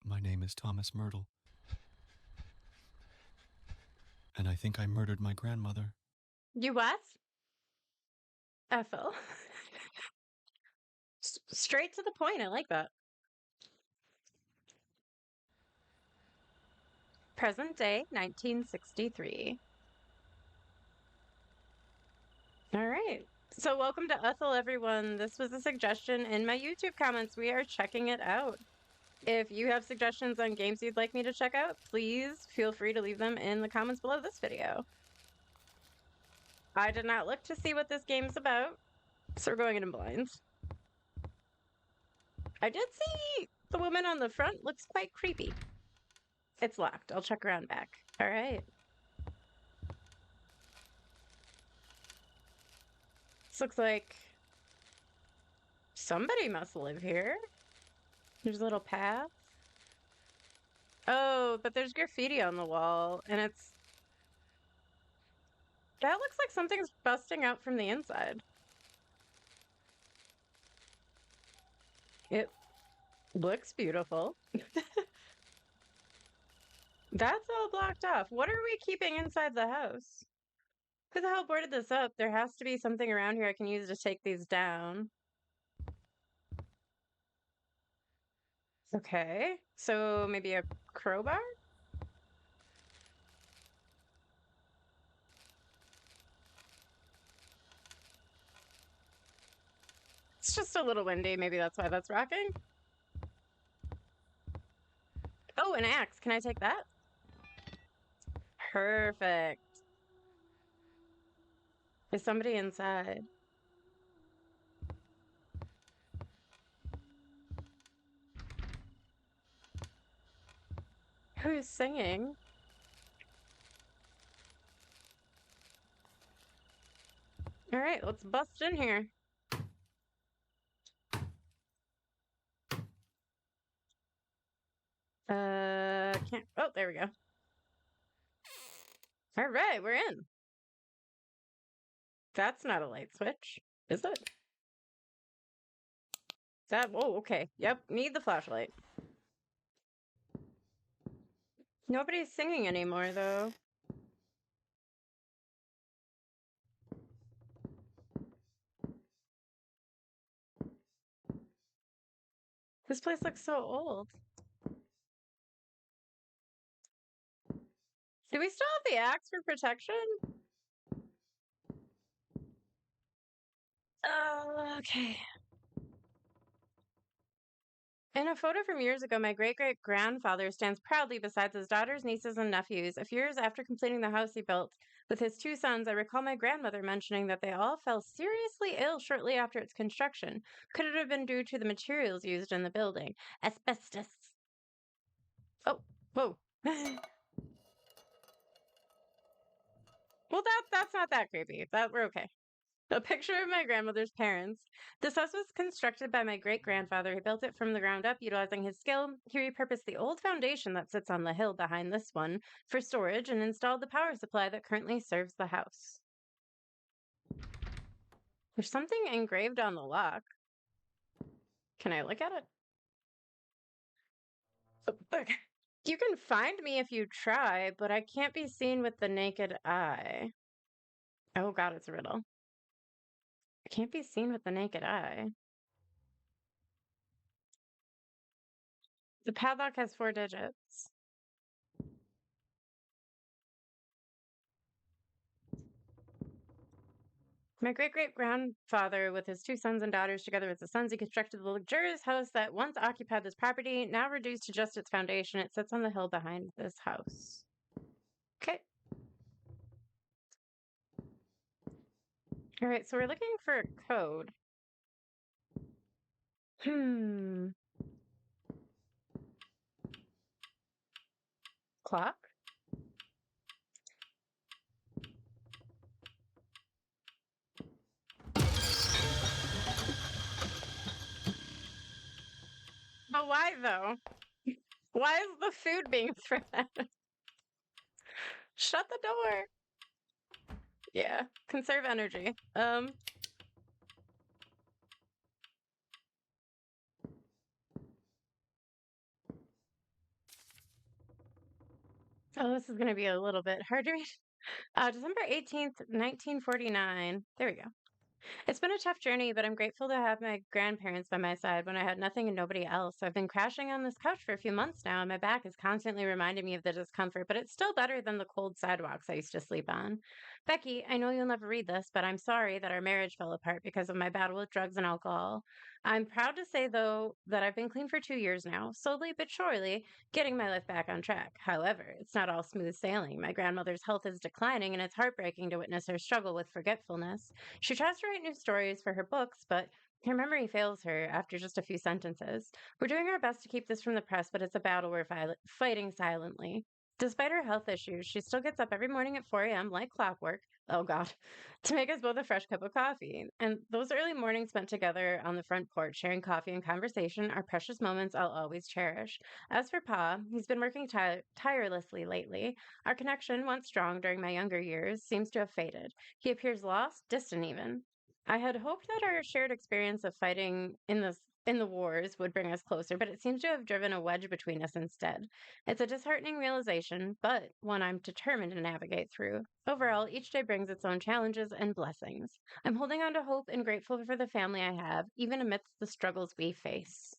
My name is Thomas Myrtle. And I think I murdered my grandmother. You what? Ethel. Straight to the point. I like that. Present day, 1963. All right. So welcome to Ethel, everyone. This was a suggestion in my YouTube comments. We are checking it out. If you have suggestions on games you'd like me to check out, please feel free to leave them in the comments below this video. I did not look to see what this game's about, so we're going in blinds. I did see the woman on the front looks quite creepy. It's locked. I'll check around back. All right. This looks like somebody must live here. There's a little path. Oh, but there's graffiti on the wall, and it's... That looks like something's busting out from the inside. It looks beautiful. That's all blocked off. What are we keeping inside the house? Who the hell boarded this up? There has to be something around here I can use to take these down. Okay, so maybe a crowbar? It's just a little windy. Maybe that's why that's rocking. Oh, an axe. Can I take that? Perfect. Is somebody inside? Who's singing? All right, let's bust in here. Can't. Oh, there we go. All right, we're in. That's not a light switch, is it? That. Oh, okay. Yep, need the flashlight. Nobody's singing anymore, though. This place looks so old. Do we still have the axe for protection? Oh, okay. In a photo from years ago, my great-great-grandfather stands proudly beside his daughters, nieces, and nephews. A few years after completing the house he built with his two sons, I recall my grandmother mentioning that they all fell seriously ill shortly after its construction. Could it have been due to the materials used in the building? Asbestos. Oh, whoa. Well, that's not that creepy. We're okay. A picture of my grandmother's parents. This house was constructed by my great-grandfather. He built it from the ground up, utilizing his skill. He repurposed the old foundation that sits on the hill behind this one for storage and installed the power supply that currently serves the house. There's something engraved on the lock. Can I look at it? Oh, you can find me if you try, but I can't be seen with the naked eye. Oh god, it's a riddle. I can't be seen with the naked eye. The padlock has 4 digits. My great-great-grandfather, with his 2 sons and daughters, together with his sons, he constructed the luxurious house that once occupied this property, now reduced to just its foundation. It sits on the hill behind this house. Okay. All right, so we're looking for a code. Clock? But why, though? Why is the food being thrown at us? Shut the door. Yeah, conserve energy. Oh, this is going to be a little bit hard to read. December 18th, 1949. There we go. It's been a tough journey, but I'm grateful to have my grandparents by my side when I had nothing and nobody else. I've been crashing on this couch for a few months now, and my back is constantly reminding me of the discomfort, but it's still better than the cold sidewalks I used to sleep on. Becky, I know you'll never read this, but I'm sorry that our marriage fell apart because of my battle with drugs and alcohol. I'm proud to say, though, that I've been clean for 2 years now, slowly but surely getting my life back on track. However, it's not all smooth sailing. My grandmother's health is declining, and it's heartbreaking to witness her struggle with forgetfulness. She tries to write new stories for her books, but her memory fails her after just a few sentences. We're doing our best to keep this from the press, but it's a battle we're fighting silently. Despite her health issues, she still gets up every morning at 4 a.m. like clockwork. Oh, God. To make us both a fresh cup of coffee. And those early mornings spent together on the front porch, sharing coffee and conversation, are precious moments I'll always cherish. As for Pa, he's been working tirelessly lately. Our connection, once strong during my younger years, seems to have faded. He appears lost, distant even. I had hoped that our shared experience of fighting in the wars would bring us closer, but it seems to have driven a wedge between us instead. It's a disheartening realization, but one I'm determined to navigate through. Overall, each day brings its own challenges and blessings. I'm holding on to hope and grateful for the family I have, even amidst the struggles we face.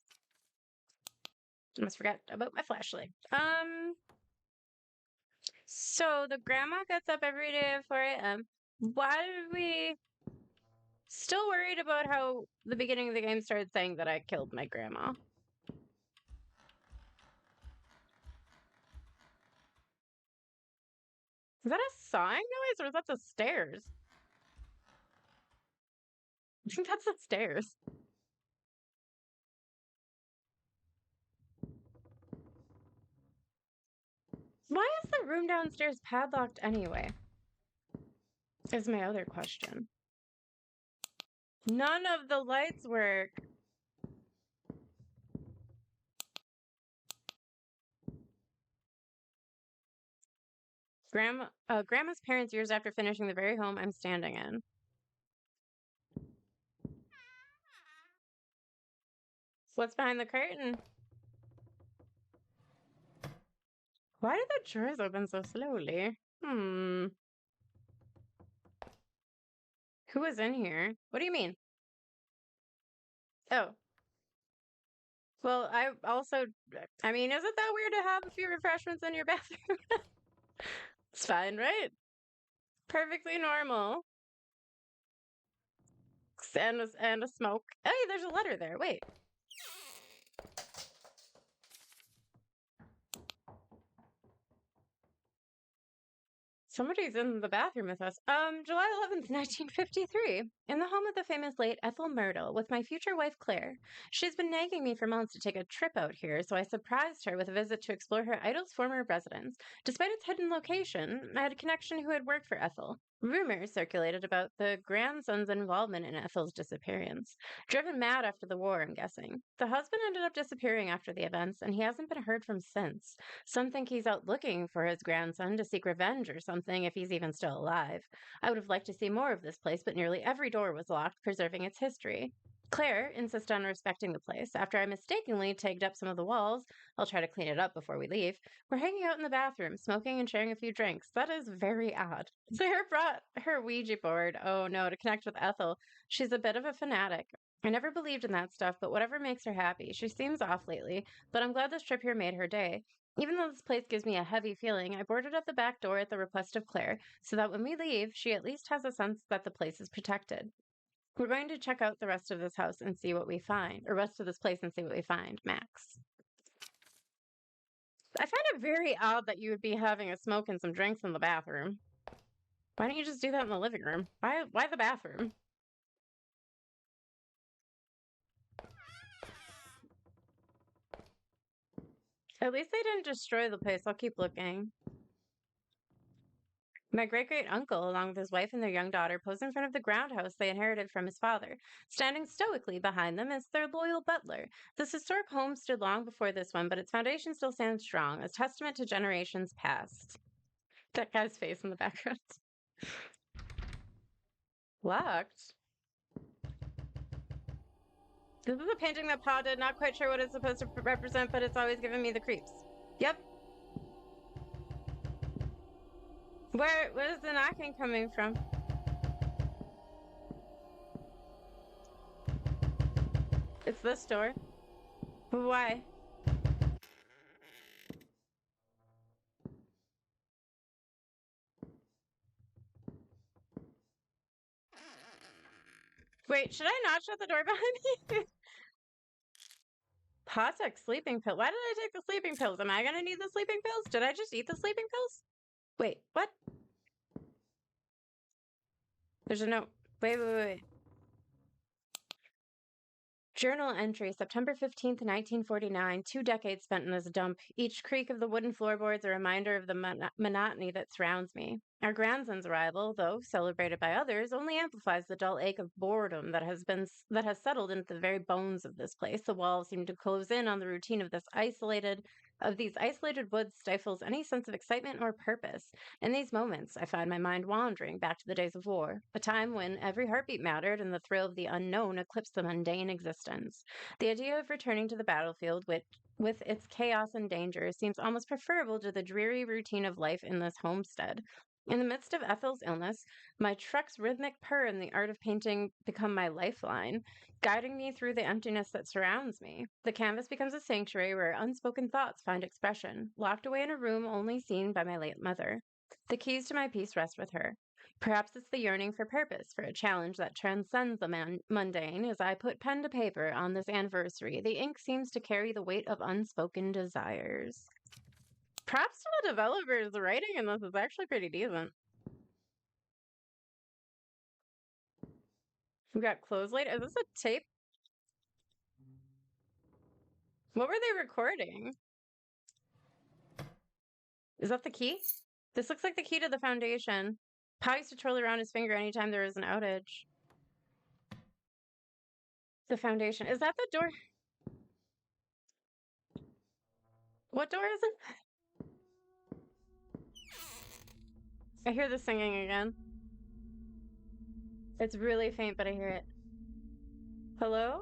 I almost forgot about my flashlight. So the grandma gets up every day at 4 a.m. Why did we still worried about how the beginning of the game started saying that I killed my grandma? Is that a sawing noise or is that the stairs? I think that's the stairs. Why is the room downstairs padlocked anyway? Is my other question. None of the lights work. Grandma's parents years after finishing the very home I'm standing in. What's behind the curtain? Why did the drawers open so slowly? Who was in here? What do you mean? Oh. Well, I mean, isn't that weird to have a few refreshments in your bathroom? It's fine, right? Perfectly normal. And a smoke. Hey, there's a letter there. Wait. Somebody's in the bathroom with us. July 11th, 1953. In the home of the famous late Ethel Myrtle with my future wife Claire. She's been nagging me for months to take a trip out here, so I surprised her with a visit to explore her idol's former residence. Despite its hidden location, I had a connection who had worked for Ethel. Rumors circulated about the grandson's involvement in Ethel's disappearance. Driven mad after the war, I'm guessing. The husband ended up disappearing after the events, and he hasn't been heard from since. Some think he's out looking for his grandson to seek revenge or something if he's even still alive. I would have liked to see more of this place, but nearly every door was locked, preserving its history. Claire insists on respecting the place. After I mistakenly tagged up some of the walls, I'll try to clean it up before we leave. We're hanging out in the bathroom, smoking and sharing a few drinks. That is very odd. Claire brought her Ouija board, oh no, to connect with Ethel. She's a bit of a fanatic. I never believed in that stuff, but whatever makes her happy. She seems off lately, but I'm glad this trip here made her day. Even though this place gives me a heavy feeling, I boarded up the back door at the request of Claire, so that when we leave, she at least has a sense that the place is protected. We're going to check out the rest of this house and see what we find, or rest of this place and see what we find, Max. I find it very odd that you would be having a smoke and some drinks in the bathroom. Why don't you just do that in the living room? Why the bathroom? At least they didn't destroy the place. I'll keep looking. My great-great-uncle, along with his wife and their young daughter, pose in front of the ground house they inherited from his father. Standing stoically behind them is their loyal butler. This historic home stood long before this one, but its foundation still stands strong, as testament to generations past. That guy's face in the background. Locked? This is a painting that Pa did. Not quite sure what it's supposed to represent, but it's always given me the creeps. Yep. Where's the knocking coming from? It's this door. Why? Wait, should I not shut the door behind me? Patek sleeping pill. Why did I take the sleeping pills? Am I gonna need the sleeping pills? Did I just eat the sleeping pills? Wait, what? There's a note. Wait. Journal entry, September 15th, 1949. 2 decades spent in this dump. Each creak of the wooden floorboards a reminder of the monotony that surrounds me. Our grandson's arrival, though celebrated by others, only amplifies the dull ache of boredom that has settled into the very bones of this place. The walls seem to close in on the routine of these isolated woods stifles any sense of excitement or purpose. In these moments, I find my mind wandering back to the days of war, a time when every heartbeat mattered and the thrill of the unknown eclipsed the mundane existence. The idea of returning to the battlefield with its chaos and danger seems almost preferable to the dreary routine of life in this homestead. In the midst of Ethel's illness, my truck's rhythmic purr and the art of painting become my lifeline, guiding me through the emptiness that surrounds me. The canvas becomes a sanctuary where unspoken thoughts find expression, locked away in a room only seen by my late mother. The keys to my peace rest with her. Perhaps it's the yearning for purpose, for a challenge that transcends the mundane. As I put pen to paper on this anniversary, the ink seems to carry the weight of unspoken desires. Props to the developers. The writing in this is actually pretty decent. We got clothes later. Is this a tape? What were they recording? Is that the key? This looks like the key to the foundation. Pa used to twirl around his finger anytime there was an outage. The foundation. Is that the door? What door is it? I hear the singing again. It's really faint, but I hear it. Hello?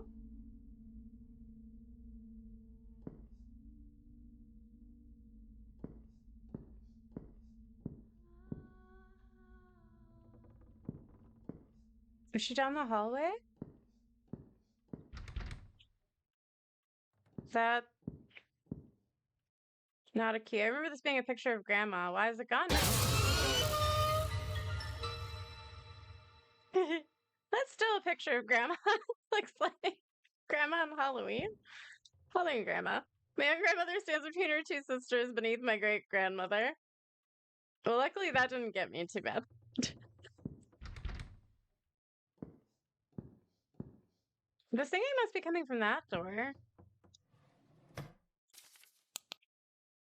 Is she down the hallway? Is that not a key? I remember this being a picture of Grandma. Why is it gone now? That's still a picture of Grandma. Looks like Grandma on Halloween. Holding Grandma. My young grandmother stands between her two sisters beneath my great grandmother. Well, luckily that didn't get me too bad. The singing must be coming from that door.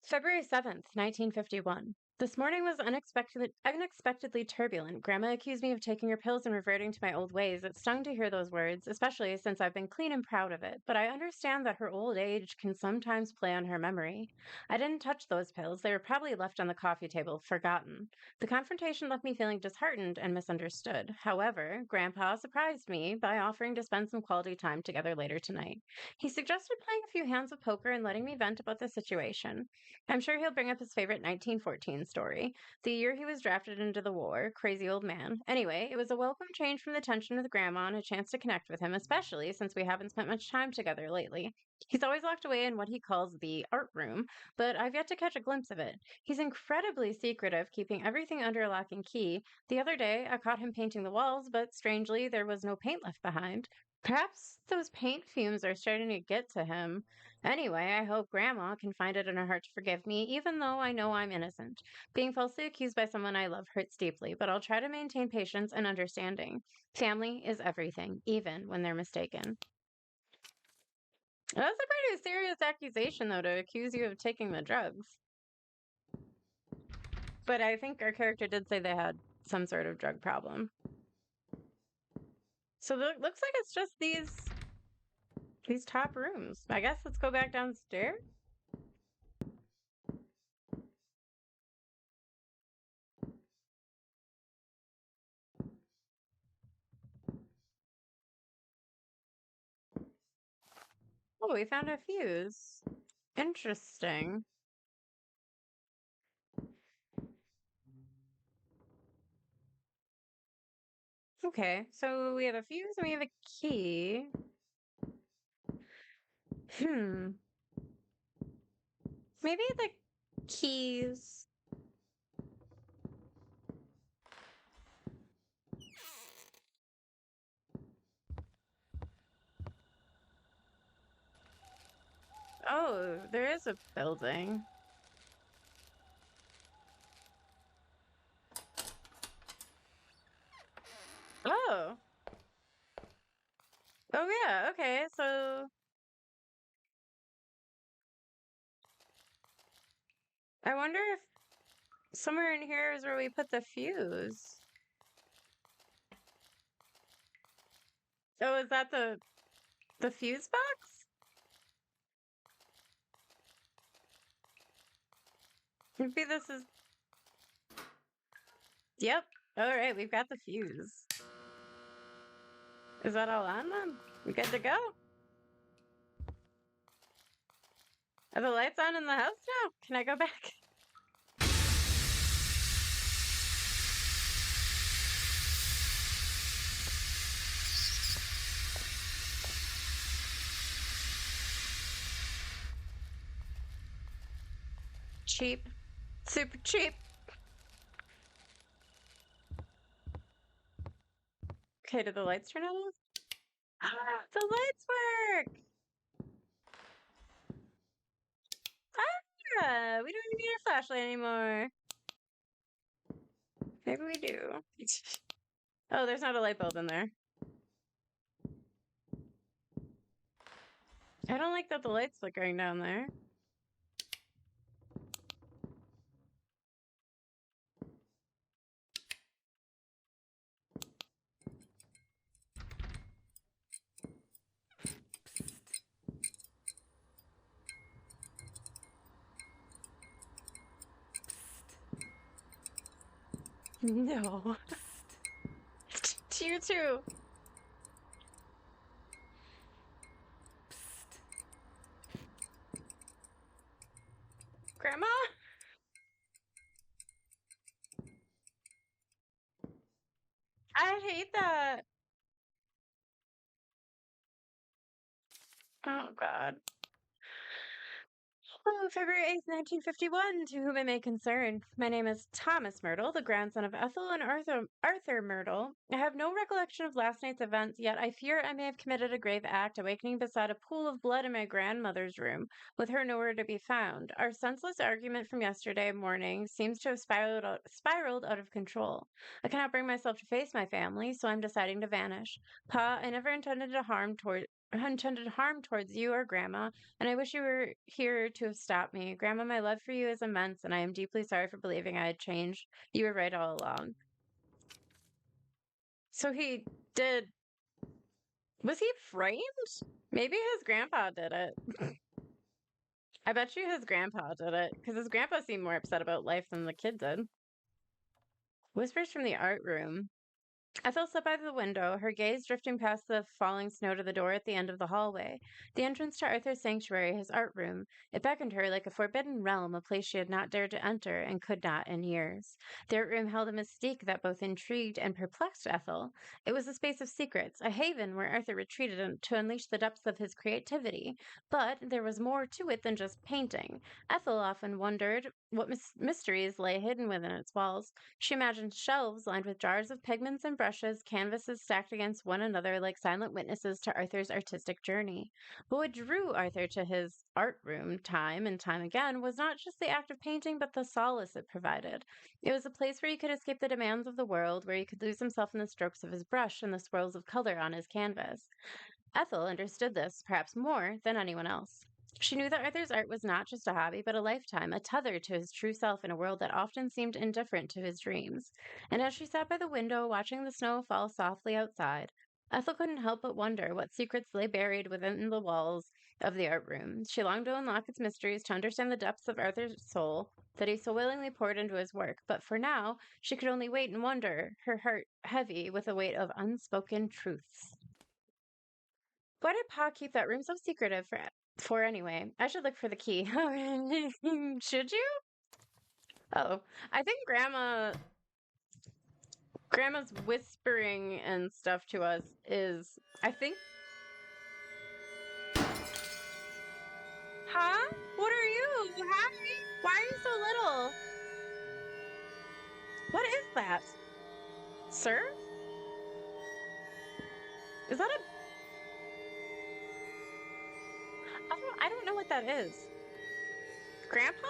February 7th, 1951. This morning was unexpectedly turbulent. Grandma accused me of taking her pills and reverting to my old ways. It stung to hear those words, especially since I've been clean and proud of it. But I understand that her old age can sometimes play on her memory. I didn't touch those pills. They were probably left on the coffee table, forgotten. The confrontation left me feeling disheartened and misunderstood. However, Grandpa surprised me by offering to spend some quality time together later tonight. He suggested playing a few hands of poker and letting me vent about the situation. I'm sure he'll bring up his favorite 1914 story, the year he was drafted into the war. Crazy old man. Anyway, it was a welcome change from the tension with Grandma and a chance to connect with him, especially since we haven't spent much time together lately. He's always locked away in what he calls the art room, but I've yet to catch a glimpse of it. He's incredibly secretive, keeping everything under lock and key. The other day, I caught him painting the walls, but strangely, there was no paint left behind. Perhaps those paint fumes are starting to get to him. Anyway, I hope Grandma can find it in her heart to forgive me, even though I know I'm innocent. Being falsely accused by someone I love hurts deeply, but I'll try to maintain patience and understanding. Family is everything, even when they're mistaken. That's a pretty serious accusation, though, to accuse you of taking the drugs. But I think our character did say they had some sort of drug problem. So it looks like it's just these top rooms. I guess let's go back downstairs. Oh, we found a fuse. Interesting. Okay, so we have a fuse and we have a key. Hmm. Maybe the keys. Oh, there is a building. Oh. Oh yeah, okay, so I wonder if somewhere in here is where we put the fuse. Oh, is that the fuse box? Maybe this is. Yep. All right, we've got the fuse. Is that all on then? We good to go? Are the lights on in the house now? Can I go back? Cheap. Super cheap. Okay, did the lights turn on? The lights work! Ah, we don't even need a flashlight anymore. Maybe we do. Oh, there's not a light bulb in there. I don't like that the light's flickering down there. No. You too. Grandma? I hate that. Oh, God. Oh, February 8th, 1951, to whom it may concern. My name is Thomas Myrtle, the grandson of Ethel and Arthur Myrtle. I have no recollection of last night's events, yet I fear I may have committed a grave act, awakening beside a pool of blood in my grandmother's room, with her nowhere to be found. Our senseless argument from yesterday morning seems to have spiraled out of control. I cannot bring myself to face my family, so I'm deciding to vanish. Pa, I never intended harm towards you or Grandma, and I wish you were here to have stopped me. Grandma, my love for you is immense, and I am deeply sorry for believing I had changed. You were right all along. So he did. Was he framed? Maybe his grandpa did it. I bet you his grandpa did it, because his grandpa seemed more upset about life than the kid did. Whispers from the art room. Ethel sat by the window, her gaze drifting past the falling snow to the door at the end of the hallway, the entrance to Arthur's sanctuary, his art room. It beckoned her like a forbidden realm, a place she had not dared to enter and could not in years. The art room held a mystique that both intrigued and perplexed Ethel. It was a space of secrets, a haven where Arthur retreated to unleash the depths of his creativity. But there was more to it than just painting. Ethel often wondered what mysteries lay hidden within its walls. She imagined shelves lined with jars of pigments and brushes, canvases stacked against one another like silent witnesses to Arthur's artistic journey. But what drew Arthur to his art room time and time again was not just the act of painting, but the solace it provided. It was a place where he could escape the demands of the world, where he could lose himself in the strokes of his brush and the swirls of color on his canvas. Ethel understood this, perhaps more than anyone else. She knew that Arthur's art was not just a hobby, but a lifetime, a tether to his true self in a world that often seemed indifferent to his dreams. And as she sat by the window, watching the snow fall softly outside, Ethel couldn't help but wonder what secrets lay buried within the walls of the art room. She longed to unlock its mysteries, to understand the depths of Arthur's soul that he so willingly poured into his work. But for now, she could only wait and wonder, her heart heavy with the weight of unspoken truths. Why did Pa keep that room so secretive for anyway? I should look for the key. Should you? Oh, I think Grandma Grandma's whispering and stuff to us is, I think. Huh? What are you? Hi? Why are you so little? What is that? Sir? Is that a... I don't know what that is. Grandpa?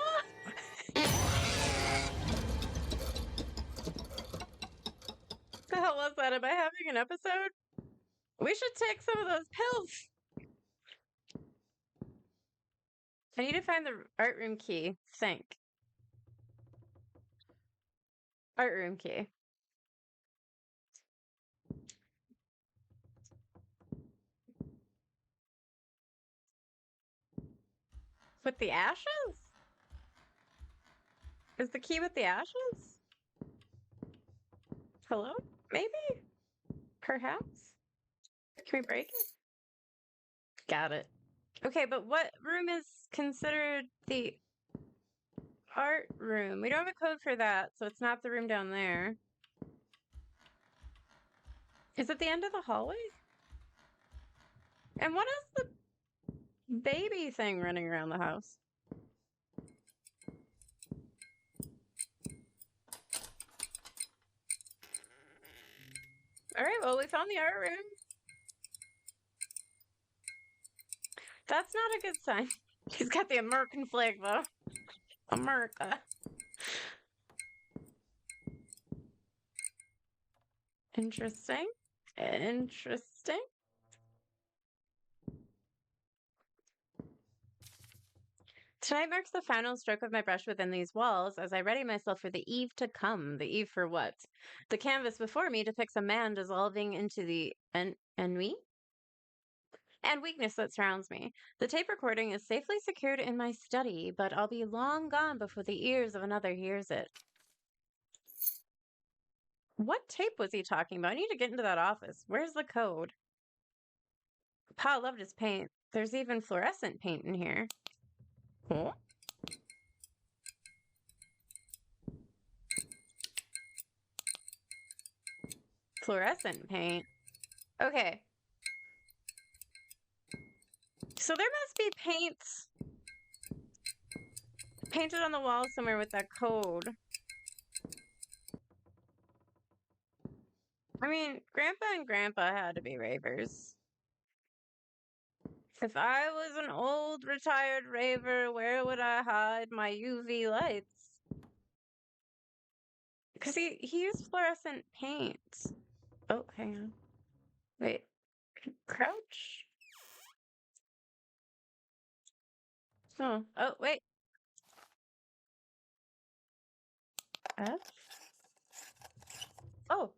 The hell was that? Am I having an episode? We should take some of those pills. I need to find the art room key. Think. Art room key. With the ashes? Is the key with the ashes? Hello? Maybe? Perhaps? Can we break it? Got it. Okay, but what room is considered the art room? We don't have a code for that, so it's not the room down there. Is it the end of the hallway? And what is the baby thing running around the house? All right, well, we found the art room. That's not a good sign. He's got the American flag, though. America. Interesting. Interesting. Tonight marks the final stroke of my brush within these walls as I ready myself for the eve to come. The eve for what? The canvas before me depicts a man dissolving into the ennui and weakness that surrounds me. The tape recording is safely secured in my study, but I'll be long gone before the ears of another hears it. What tape was he talking about? I need to get into that office. Where's the code? Pa loved his paint. There's even fluorescent paint in here. Huh? Fluorescent paint. Okay. So there must be paint painted on the wall somewhere with that code. I mean, Grandpa and Grandpa had to be ravers. If I was an old retired raver, where would I hide my UV lights? Because he used fluorescent paint. Oh, hang on. Wait. Crouch? Oh, wait. F? Oh.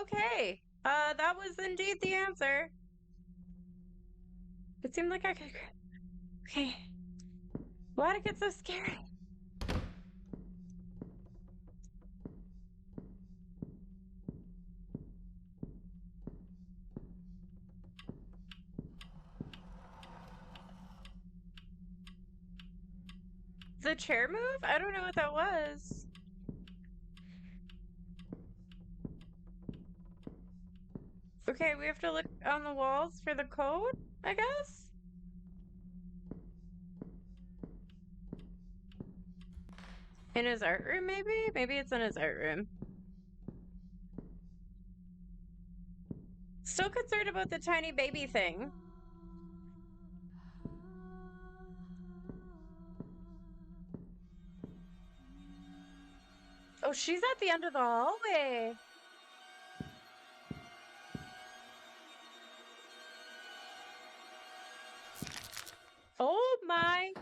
Okay. That was indeed the answer. It seemed like I could... Okay. Why'd it get so scary? The chair move? I don't know what that was. Okay, we have to look on the walls for the code, I guess? In his art room, maybe? Maybe it's in his art room. Still concerned about the tiny baby thing. Oh, she's at the end of the hallway. Oh my.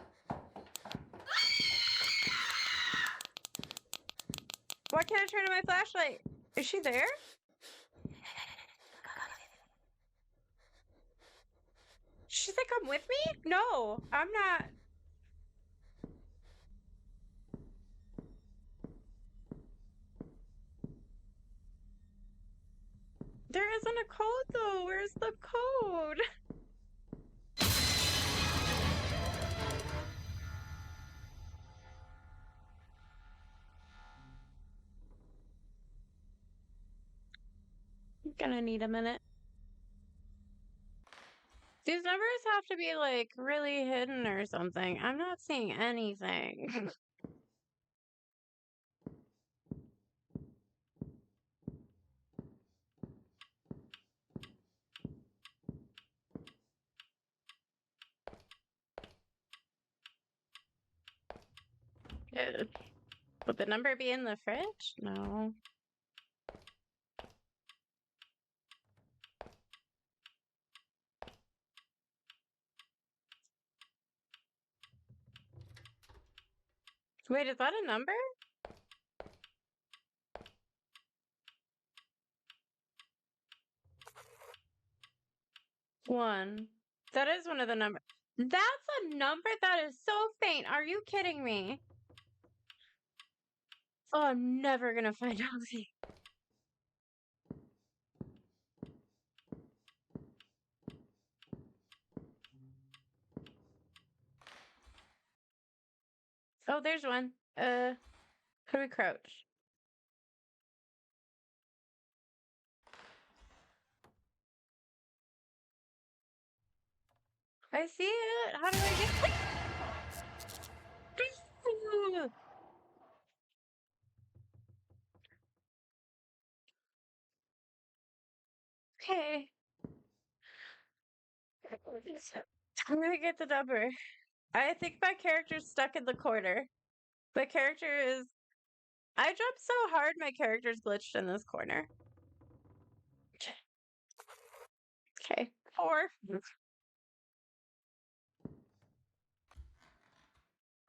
Why can't I turn on my flashlight? Is she there? She's like, come with me? No, I'm not. There isn't a code though. Where's the code? Gonna need a minute. These numbers have to be like really hidden or something. I'm not seeing anything. Would the number be in the fridge? No. Wait, is that a number? One. That is one of the numbers. That's a number that is so faint. Are you kidding me? Oh, I'm never gonna find out. Oh, there's one. How do we crouch? I see it. How do I get? Okay. I'm gonna get the number. I think my character's stuck in the corner. My character is. I jumped so hard, my character's glitched in this corner. Okay. 4.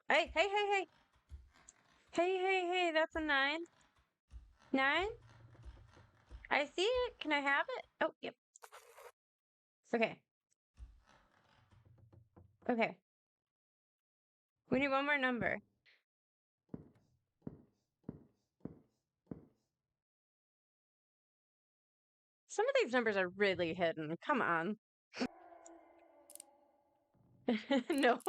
Hey, hey, hey, hey. Hey, hey, hey, that's a 9. 9? I see it. Can I have it? Oh, yep. Okay. Okay. We need one more number. Some of these numbers are really hidden. Come on. No.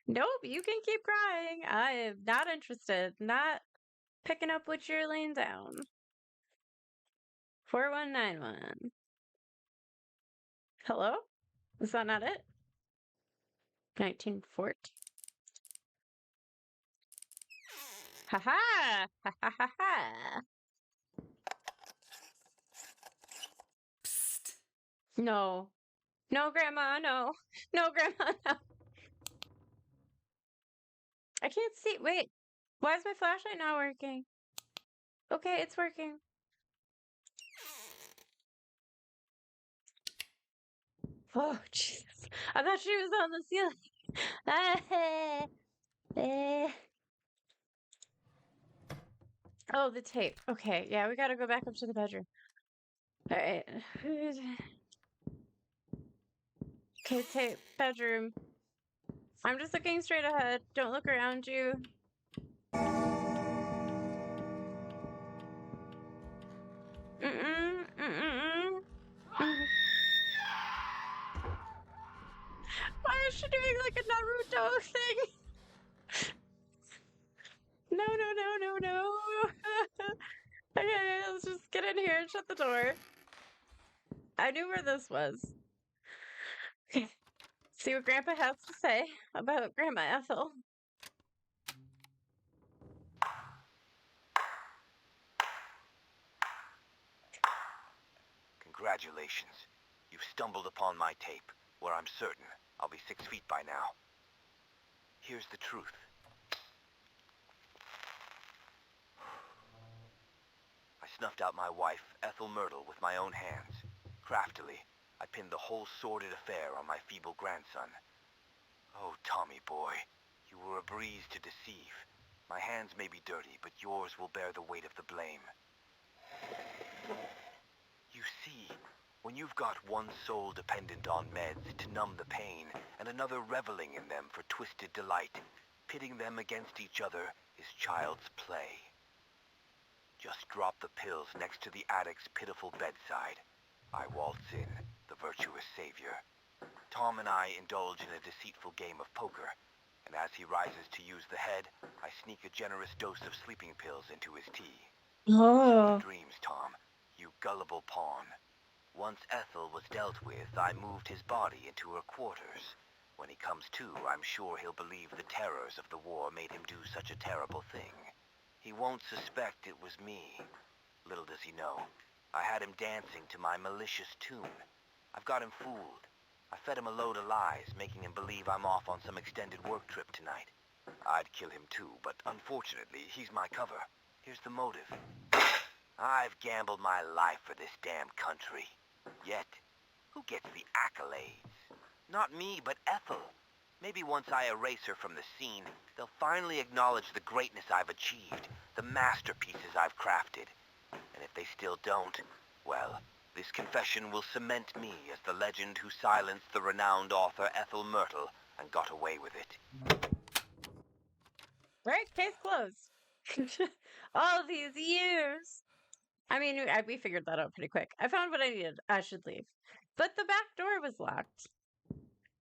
Nope, you can keep crying. I am not interested. Not picking up what you're laying down. 4191. Hello? Is that not it? 1914. Ha ha! Ha ha ha ha! Psst. No. No, Grandma, no. No, Grandma, no. I can't see. Wait. Why is my flashlight not working? Okay, it's working. Oh, Jesus. I thought she was on the ceiling. Oh, the tape. Okay, yeah, we gotta go back up to the bedroom. All right. Okay, tape. Bedroom. I'm just looking straight ahead. Don't look around you. Mm-mm. Mm-mm. Why is she doing like a Naruto thing? No, no, no, no, no. Okay, let's just get in here and shut the door. I knew where this was. Okay. See what Grandpa has to say about Grandma Ethel. Congratulations. You've stumbled upon my tape, where I'm certain I'll be 6 feet by now. Here's the truth. I snuffed out my wife, Ethel Myrtle, with my own hands. Craftily, I pinned the whole sordid affair on my feeble grandson. Oh, Tommy boy, you were a breeze to deceive. My hands may be dirty, but yours will bear the weight of the blame. You see, when you've got one soul dependent on meds to numb the pain, and another reveling in them for twisted delight, pitting them against each other is child's play. Just drop the pills next to the addict's pitiful bedside. I waltz in, the virtuous savior. Tom and I indulge in a deceitful game of poker, and as he rises to use the head, I sneak a generous dose of sleeping pills into his tea. Oh. Sweet dreams, Tom. you gullible pawn. Once Ethel was dealt with, I moved his body into her quarters. When he comes to, I'm sure he'll believe the terrors of the war made him do such a terrible thing. He won't suspect it was me. Little does he know, I had him dancing to my malicious tune. I've got him fooled. I fed him a load of lies, making him believe I'm off on some extended work trip tonight. I'd kill him too, but unfortunately, he's my cover. Here's the motive. I've gambled my life for this damn country. Yet, who gets the accolades? Not me, but Ethel. Maybe once I erase her from the scene, they'll finally acknowledge the greatness I've achieved, the masterpieces I've crafted. And if they still don't, well, this confession will cement me as the legend who silenced the renowned author Ethel Myrtle and got away with it. Right, case closed. All these years. I mean, we figured that out pretty quick. I found what I needed. I should leave. But the back door was locked.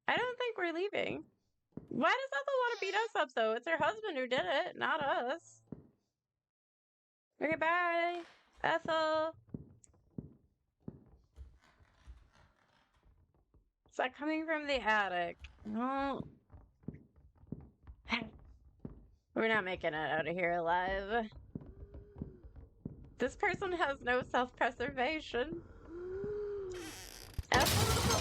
I don't think we're leaving. Why does Ethel want to beat us up, though? It's her husband who did it, not us. Okay, bye. Ethel. Is that coming from the attic? No. We're not making it out of here alive. This person has no self-preservation. Ethel?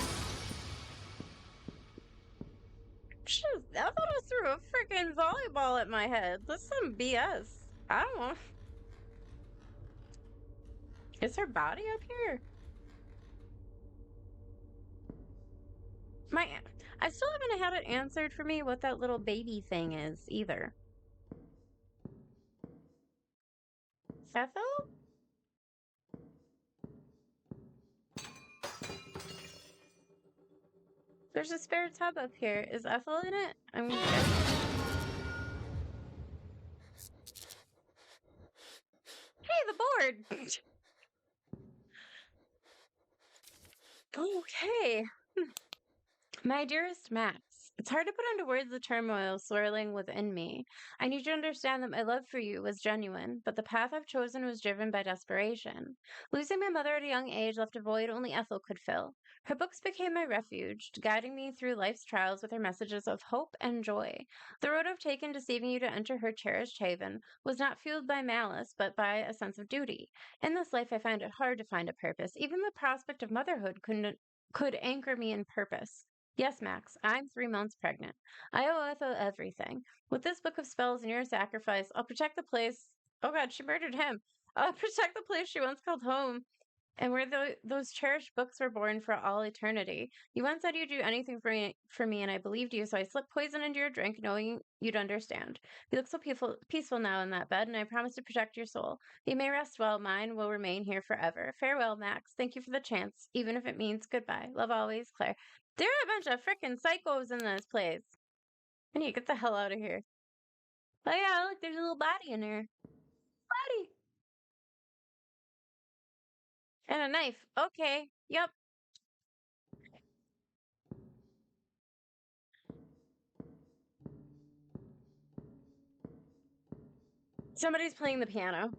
Ethel just threw a freaking volleyball at my head. This is some BS. I don't want... Is her body up here? I still haven't had it answered for me what that little baby thing is either. Ethel? There's a spare tub up here. Is Ethel in it? I'm guessing. Hey, the board! Okay. My dearest Max, it's hard to put into words the turmoil swirling within me. I need you to understand that my love for you was genuine, but the path I've chosen was driven by desperation. Losing my mother at a young age left a void only Ethel could fill. Her books became my refuge, guiding me through life's trials with their messages of hope and joy. The road I've taken deceiving you to enter her cherished haven was not fueled by malice, but by a sense of duty. In this life, I find it hard to find a purpose. Even the prospect of motherhood could anchor me in purpose. Yes, Max, I'm 3 months pregnant. I owe Ethel everything. With this book of spells and your sacrifice, I'll protect the place. Oh god, she murdered him. I'll protect the place she once called home, and where those cherished books were born for all eternity. You once said you'd do anything for me, and I believed you, so I slipped poison into your drink, knowing you'd understand. You look so peaceful now in that bed, and I promise to protect your soul. You may rest well. Mine will remain here forever. Farewell, Max. Thank you for the chance, even if it means goodbye. Love always, Claire. There are a bunch of frickin' psychos in this place. I need to get the hell out of here. Oh yeah, look, there's a little body in there. Body! And a knife. Okay, yep. Somebody's playing the piano.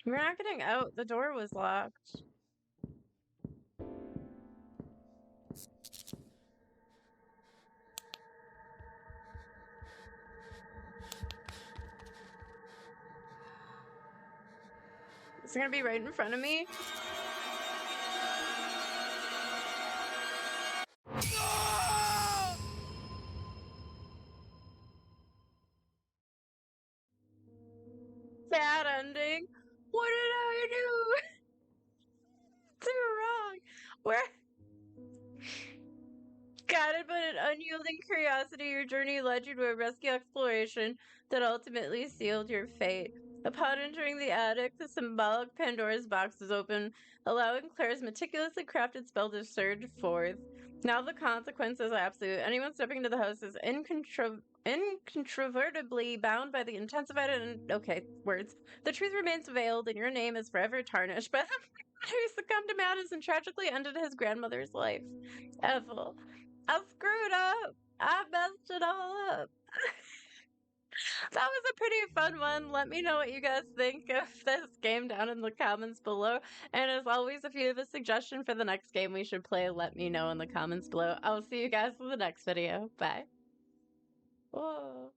We're not getting out. The door was locked. It's gonna be right in front of me. Bad ending. What did I do? Do wrong. Where? Guided by an unyielding curiosity, your journey led you to a rescue exploration that ultimately sealed your fate. Upon entering the attic, the symbolic Pandora's box was open, allowing Claire's meticulously crafted spell to surge forth. Now the consequence is absolute. Anyone stepping into the house is incontrovertibly bound by the intensified and... Okay, words. The truth remains veiled, and your name is forever tarnished by the... who succumbed to madness and tragically ended his grandmother's life. Ethel. I screwed up. I messed it all up. That was a pretty fun one. Let me know what you guys think of this game down in the comments below. And as always, if you have a suggestion for the next game we should play, let me know in the comments below. I will see you guys in the next video. Bye. Whoa.